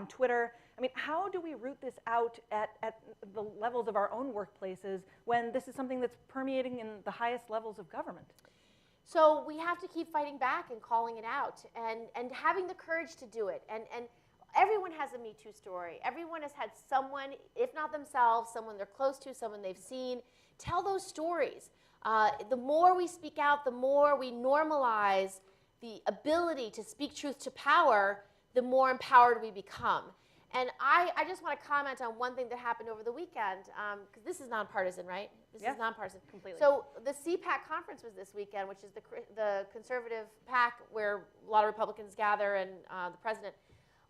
on Twitter. I mean, how do we root this out at the levels of our own workplaces when this is something that's permeating in the highest levels of government? So we have to keep fighting back and calling it out and having the courage to do it. And everyone has a Me Too story. Everyone has had someone, if not themselves, someone they're close to, someone they've seen. Tell those stories. The more we speak out, the more we normalize the ability to speak truth to power, the more empowered we become. And I just want to comment on one thing that happened over the weekend, because this is nonpartisan, right? This is nonpartisan. Completely. So the CPAC conference was this weekend, which is the conservative PAC where a lot of Republicans gather and the president.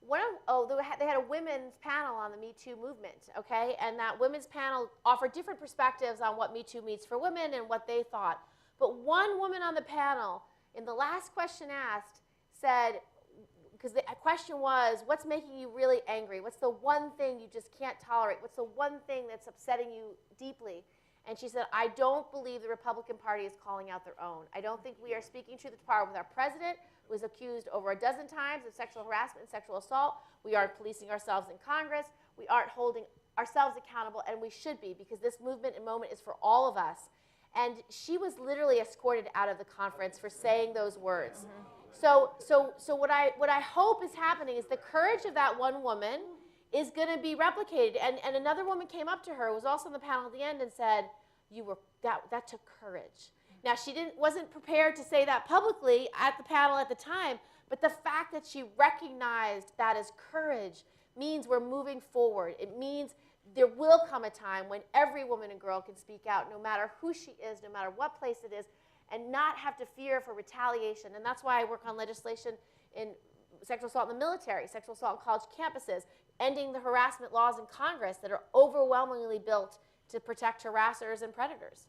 They had a women's panel on the Me Too movement, okay? And that women's panel offered different perspectives on what Me Too means for women and what they thought. But one woman on the panel, in the last question asked, said, because the question was, what's making you really angry? What's the one thing you just can't tolerate? What's the one thing that's upsetting you deeply? And she said, I don't believe the Republican Party is calling out their own. I don't think we are speaking truth to power with our president, who was accused over a dozen times of sexual harassment and sexual assault. We aren't policing ourselves in Congress. We aren't holding ourselves accountable, and we should be, because this movement and moment is for all of us. And she was literally escorted out of the conference for saying those words. So what I hope is happening is the courage of that one woman is going to be replicated. And another woman came up to her, who was also on the panel at the end, and said, that took courage. Now, she wasn't prepared to say that publicly at the panel at the time, but the fact that she recognized that as courage means we're moving forward. It means there will come a time when every woman and girl can speak out, no matter who she is, no matter what place it is, and not have to fear for retaliation. And that's why I work on legislation in sexual assault in the military, sexual assault on college campuses, ending the harassment laws in Congress that are overwhelmingly built to protect harassers and predators.